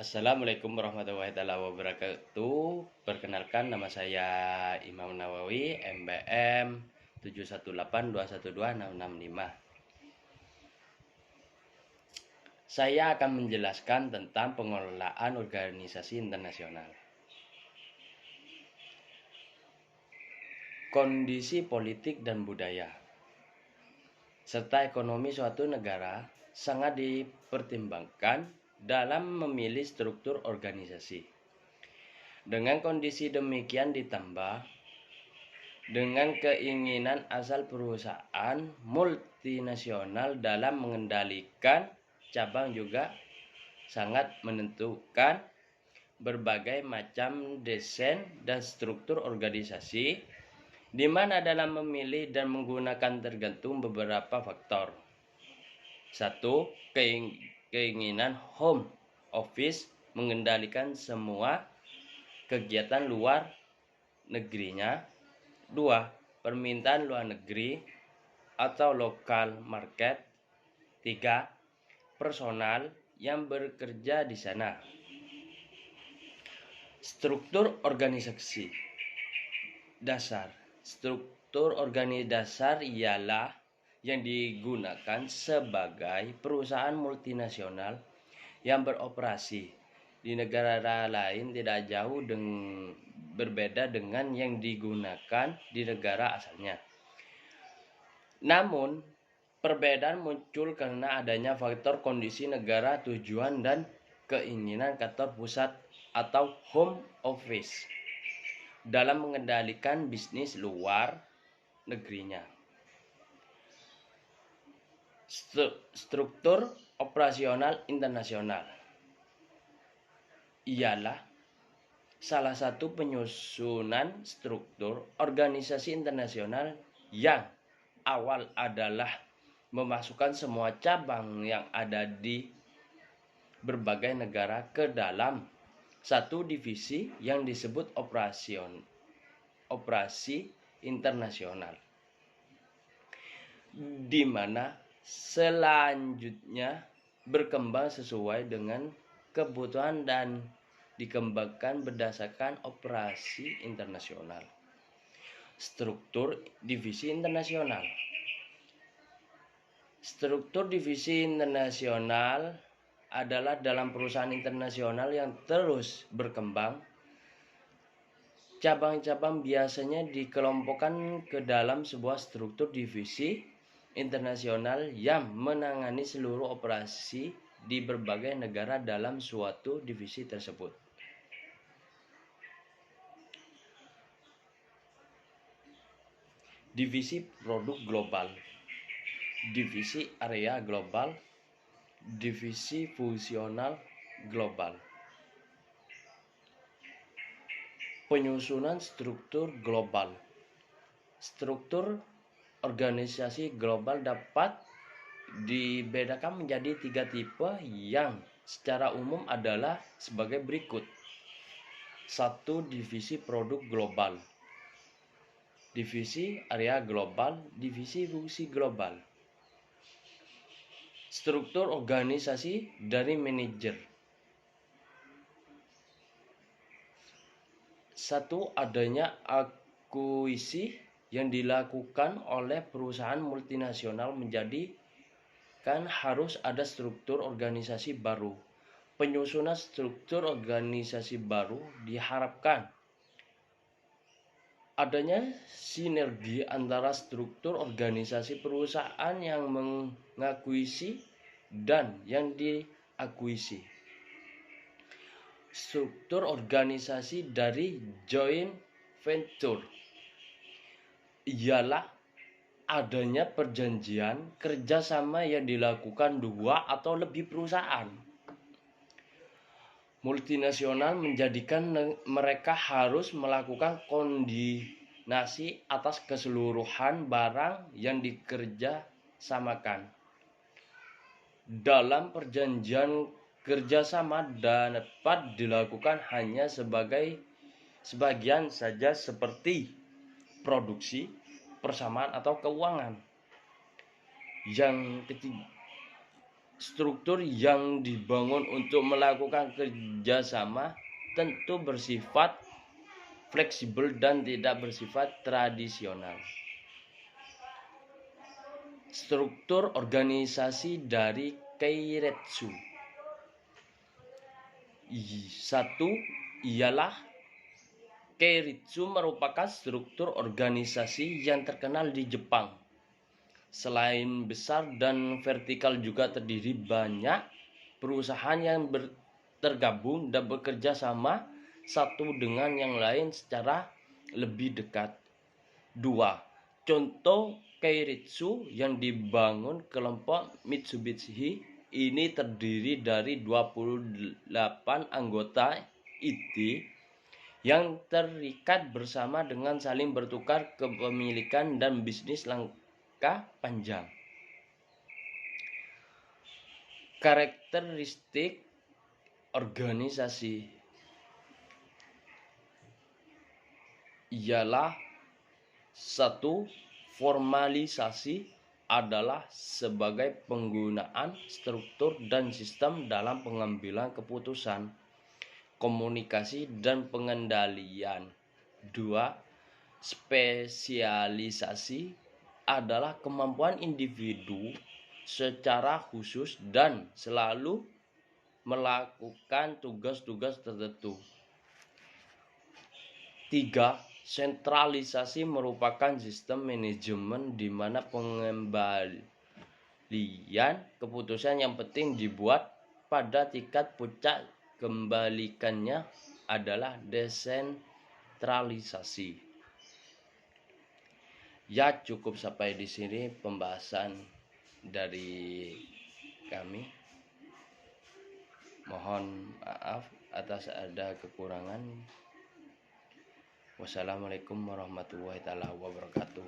Assalamualaikum warahmatullahi wabarakatuh. Perkenalkan, nama saya Imam Nawawi, MBM 718212665. Saya akan menjelaskan tentang pengelolaan organisasi internasional. Kondisi politik dan budaya serta ekonomi suatu negara sangat dipertimbangkan dalam memilih struktur organisasi. Dengan kondisi demikian ditambah dengan keinginan asal perusahaan multinasional dalam mengendalikan cabang juga sangat menentukan berbagai macam desain dan struktur organisasi, di mana dalam memilih dan menggunakan tergantung beberapa faktor. 1. Keinginan home office mengendalikan semua kegiatan luar negerinya. 2. Permintaan luar negeri atau local market. 3. Personal yang bekerja di sana. Struktur organisasi dasar. Struktur organisasi dasar ialah yang digunakan sebagai perusahaan multinasional yang beroperasi di negara lain tidak jauh berbeda dengan yang digunakan di negara asalnya. Namun, perbedaan muncul karena adanya faktor kondisi negara tujuan dan keinginan kantor pusat atau home office dalam mengendalikan bisnis luar negerinya. Struktur operasional internasional ialah salah satu penyusunan struktur organisasi internasional yang awal adalah memasukkan semua cabang yang ada di berbagai negara ke dalam satu divisi yang disebut operasi internasional, di mana selanjutnya berkembang sesuai dengan kebutuhan dan dikembangkan berdasarkan operasi internasional. Struktur divisi internasional. Struktur divisi internasional adalah dalam perusahaan internasional yang terus berkembang. Cabang-cabang biasanya dikelompokkan ke dalam sebuah struktur divisi internasional yang menangani seluruh operasi di berbagai negara dalam suatu divisi tersebut. Divisi produk global, divisi area global, divisi fungsional global. Penyusunan struktur global. Struktur organisasi global dapat dibedakan menjadi 3 tipe yang secara umum adalah sebagai berikut. 1. Divisi produk global, divisi area global, divisi fungsi global. Struktur organisasi dari manajer. 1. Adanya akuisisi yang dilakukan oleh perusahaan multinasional menjadikan harus ada struktur organisasi baru. Penyusunan struktur organisasi baru diharapkan adanya sinergi antara struktur organisasi perusahaan yang mengakuisisi dan yang diakuisisi. Struktur organisasi dari joint venture ialah adanya perjanjian kerjasama yang dilakukan 2 atau lebih perusahaan multinasional menjadikan mereka harus melakukan koordinasi atas keseluruhan barang yang dikerjasamakan. Dalam perjanjian kerjasama dapat dilakukan hanya sebagian saja seperti produksi, persamaan atau keuangan. Yang ketiga, struktur yang dibangun untuk melakukan kerjasama tentu bersifat fleksibel dan tidak bersifat tradisional. Struktur organisasi dari Keiretsu. Satu ialah Keiretsu merupakan struktur organisasi yang terkenal di Jepang. Selain besar dan vertikal juga terdiri banyak perusahaan yang tergabung dan bekerja sama satu dengan yang lain secara lebih dekat. 2. Contoh Keiretsu yang dibangun kelompok Mitsubishi ini terdiri dari 28 anggota IT yang terikat bersama dengan saling bertukar kepemilikan dan bisnis langkah panjang. Karakteristik organisasi ialah 1. Formalisasi adalah sebagai penggunaan struktur dan sistem dalam pengambilan keputusan, komunikasi dan pengendalian. 2. Spesialisasi adalah kemampuan individu secara khusus dan selalu melakukan tugas-tugas tertentu. 3. Sentralisasi merupakan sistem manajemen di mana pengembalian keputusan yang penting dibuat pada tingkat puncak, kembalikannya adalah desentralisasi. Ya, cukup sampai di sini pembahasan dari kami. Mohon maaf atas ada kekurangan. Wassalamualaikum warahmatullahi wabarakatuh.